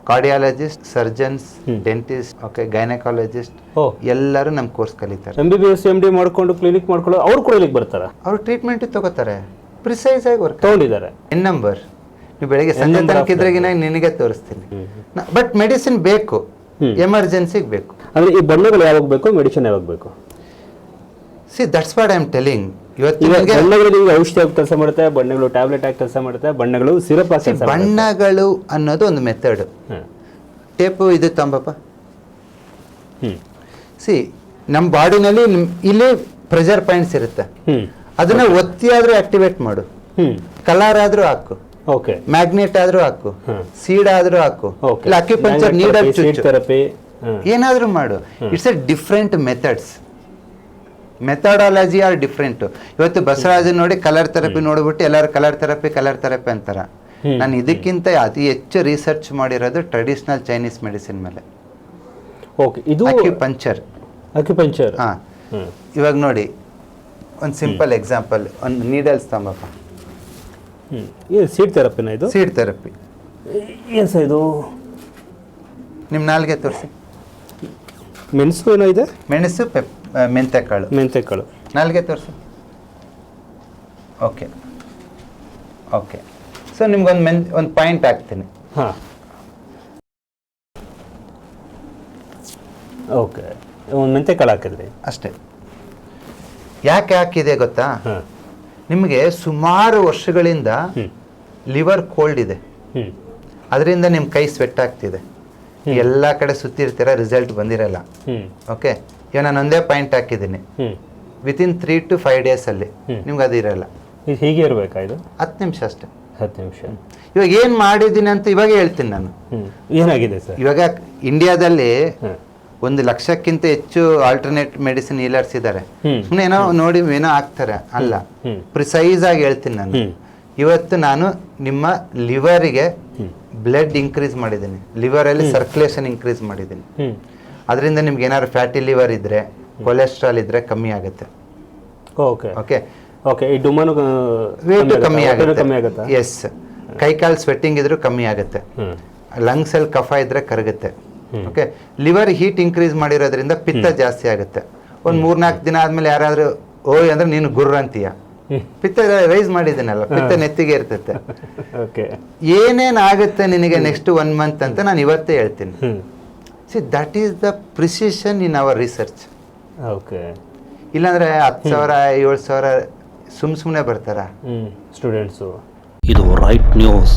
Cardiologist, surgeons, dentist, okay, gynaecologist ಎಲ್ಲರೂ ನಮ್ಮ course ಕಲಿತಾರೆ. MBBS MD ಮಾಡ್ಕೊಂಡು ಕ್ಲಿನಿಕ್ ಮಾಡ್ಕೊಳ್ಳೋ ಅವ್ರು ಕೂಡ ಇಲ್ಲಿಗೆ ಬರ್ತಾರೆ. ಅವ್ರು ಟ್ರೀಟ್ಮೆಂಟ್ ತಗೋತಾರೆ, ಪ್ರಿಸೈಸ್ ಆಗಿ ವರ್ಕ್ ತಗೊಂಡಿದ್ದಾರೆ. ಎನ್ ನಂಬರ್ ನೀವು ಬೆಳಗ್ಗೆ ಸಂಜೆ ತನಕ ಇದ್ರಾಗಿನ ನಿನಗೆ ತೋರಿಸ್ತೀನಿ. ಬಟ್ ಮೆಡಿಸಿನ್ ಬೇಕು, ಎಮರ್ಜೆನ್ಸಿಗೆ ಬೇಕು. ಅಂದ್ರೆ ಈ ಬಣ್ಣಗಳು ಯಾವಾಗ ಬೇಕು, ಮೆಡಿಸಿನ್ ಯಾವಾಗ ಬೇಕು? See that's what I am telling. ಬಣ್ಣಗಳು ನಿಮಗೆ ಔಷಧಿ ಆಗಿ ಕೆಲಸ ಮಾಡುತ್ತೆ, ಬಣ್ಣಗಳು ಟ್ಯಾಬ್ಲೆಟ್ ಆಗಿ ಕೆಲಸ ಮಾಡುತ್ತೆ, ಬಣ್ಣಗಳು ಸಿರಪ್ ಆಗಿ ಕೆಲಸ ಮಾಡುತ್ತೆ. ಬಣ್ಣಗಳು ಅನ್ನೋದು ಒಂದು ಮೆಥಡ್. ಟೇಪು ಇದು ತಂಬಪ್ಪ. ಸಿ ನಮ್ಮ ಬಾಡಿನಲ್ಲಿ ಇಲ್ಲಿ ಪ್ರೆಷರ್ ಪಾಯಿಂಟ್ಸ್ ಇರುತ್ತೆ, ಅದನ್ನ ಒತ್ತಿ ಆದ್ರೂ ಆಕ್ಟಿವೇಟ್ ಮಾಡು. ಕಲರ್ ಆದ್ರೂ ಹಾಕು, ಓಕೆ, ಮ್ಯಾಗ್ನೆಟ್ ಆದ್ರೂ ಹಾಕು, ಸೀಡ್ ಆದ್ರೂ ಹಾಕು, ಇಲ್ಲ ಅಕ್ಯುಪಂಕ್ಚರ್ ನೀಡಲ್ ಚುಚ್ಚು, ಥೆರಪಿ ಏನಾದ್ರೂ ಮಾಡು. It's A different methods. Methodology are different. ಇವತ್ತು ಬಸವರಾಜನ್ ನೋಡಿ ಕಲರ್ ಥೆರಪಿ ನೋಡ್ಬಿಟ್ಟು ಎಲ್ಲರೂ ಕಲರ್ ಥೆರಪಿ ಅಂತಾರ. ನಾನು ಇದಕ್ಕಿಂತ ಅತಿ ಹೆಚ್ಚು ರಿಸರ್ಚ್ ಮಾಡಿರೋದು ಟ್ರೆಡಿಷನಲ್ ಚೈನೀಸ್ ಮೆಡಿಸಿನ್ ಮೇಲೆ. ಓಕೆ, ಇದು ಅಕ್ಯುಪಂಕ್ಚರ್. ಹಾ, ಇವಾಗ ನೋಡಿ ಒಂದು ಸಿಂಪಲ್ ಎಕ್ಸಾಂಪಲ್, ಒಂದು ನೀಡಲ್ಸ್ ತಂಬಪ್ಪ. ಸೀಡ್ ಥೆರಪಿನ ಇದು? Seed therapy. ಏನು ಸರ್ ಇದು? ನಿಮ್ಮ ನಾಲ್ಗೆ ತೋರಿಸಿ. ಮೆಣಸು ಏನೋ ಇದೆ? ಮೆಣಸು, ಮೆಂತೆಕಾಳು. ನಾಲ್ಗೆ ತೋರಿಸಿ. ಓಕೆ ಓಕೆ, ಸೊ ನಿಮ್ಗೊಂದು ಒಂದು ಪಾಯಿಂಟ್ ಹಾಕ್ತೀನಿ. ಹಾಂ, ಓಕೆ, ಒಂದು ಮೆಂತೆಕಾಳು ಹಾಕಿದ್ರಿ ಅಷ್ಟೇ. ಯಾಕೆ ಹಾಕಿದೆ ಗೊತ್ತಾ? ನಿಮಗೆ ಸುಮಾರು ವರ್ಷಗಳಿಂದ ಲಿವರ್ ಕೋಲ್ಡ್ ಇದೆ, ಅದರಿಂದ ನಿಮ್ಮ ಕೈ ಸ್ವೆಟ್ ಆಗ್ತಿದೆ, ಎಲ್ಲ ಕಡೆ ಸುತ್ತಿರ್ತೀರ, ರಿಸಲ್ಟ್ ಬಂದಿರಲ್ಲ. ಓಕೆ, ಇವಾಗ ನಾನು ಒಂದೇ ಪಾಯಿಂಟ್ ಹಾಕಿದ್ದೀನಿ, ವಿತಿನ್ 3 to 5 days ಅಲ್ಲಿ ನಿಮ್ಗೆ ಅದು ಇರಲ್ಲ. ಹೀಗೆ ಇರಬೇಕಾ? ಇದು 10 ನಿಮಿಷ ಅಷ್ಟೇ. 10 ನಿಮಿಷ. ಇವಾಗ ಏನು ಮಾಡಿದ್ದೀನಿ ಅಂತ ಇವಾಗ ಹೇಳ್ತೀನಿ ನಾನು. ಏನಾಗಿದೆ ಸರ್? ಇವಾಗ ಇಂಡಿಯಾದಲ್ಲಿ 1 ಲಕ್ಷಕ್ಕಿಂತ ಹೆಚ್ಚು ಆಲ್ಟರ್ನೇಟ್ ಮೆಡಿಸಿನ್ ಹೀಲರ್ಸ್ ಇದ್ದಾರೆ. ಸುಮ್ಮನೆ ಏನೋ ನೋಡಿ ಏನೋ ಆಗ್ತಾರೆ ಅಲ್ಲ, ಪ್ರಿಸೈಸ್ ಆಗಿ ಹೇಳ್ತೀನಿ ನಾನು. ಇವತ್ತು ನಾನು ನಿಮ್ಮ ಲಿವರಿಗೆ ಬ್ಲಡ್ ಇನ್ಕ್ರೀಸ್ ಮಾಡಿದ್ದೀನಿ, ಲಿವರಲ್ಲಿ ಸರ್ಕ್ಯುಲೇಷನ್ ಇನ್ಕ್ರೀಸ್ ಮಾಡಿದ್ದೀನಿ. ಅದರಿಂದ ನಿಮ್ಗೆ ಏನಾದ್ರು ಫ್ಯಾಟಿ ಲಿವರ್ ಇದ್ರೆ, ಕೊಲೆಸ್ಟ್ರಾಲ್ ಇದ್ರೆ ಕಮ್ಮಿ ಆಗುತ್ತೆ. ಓಕೆ ಓಕೆ ಓಕೆ, ಈ ಡುಮನು ವೇಟ್ ಕಮ್ಮಿ ಆಗುತ್ತೆ. ಎಸ್, ಕೈಕಾಲು ಸ್ವೆಟ್ಟಿಂಗ್ ಇದ್ರೂ ಕಮ್ಮಿ ಆಗುತ್ತೆ. ಲಂಗ್ಸ್ ಅಲ್ಲಿ ಕಫ ಇದ್ರೆ ಕರಗುತ್ತೆ. ಓಕೆ, ಲಿವರ್ ಹೀಟ್ ಇನ್ಕ್ರೀಸ್ ಮಾಡಿರೋದ್ರಿಂದ ಪಿತ್ತ ಜಾಸ್ತಿ ಆಗುತ್ತೆ. ಒಂದು 3-4 ದಿನ ಆದ್ಮೇಲೆ ಯಾರಾದ್ರೂ ಓಯ್ ಅಂದ್ರೆ ನೀನು ಗುರ್ರ ಅಂತೀಯ. ಪಿತ್ತ ರೈಸ್ ಮಾಡಿದ್ದೀನಲ್ಲ, ಪಿತ್ತ ನೆತ್ತಿಗೆ ಇರ್ತೈತೆ. ಏನೇನ್ ಆಗುತ್ತೆ ನಿನಗೆ ನೆಕ್ಸ್ಟ್ 1 month ಅಂತ ನಾನು ಇವತ್ತೇ ಹೇಳ್ತೀನಿ. See that is the precision in our research. Okay, ಇಲ್ಲಾಂದ್ರೆ 10,000 7,000 ಸುಮ್ಮನೆ ಬರ್ತಾರ ಸ್ಟೂಡೆಂಟ್ಸು. ಇದು ರೈಟ್ ನ್ಯೂಸ್.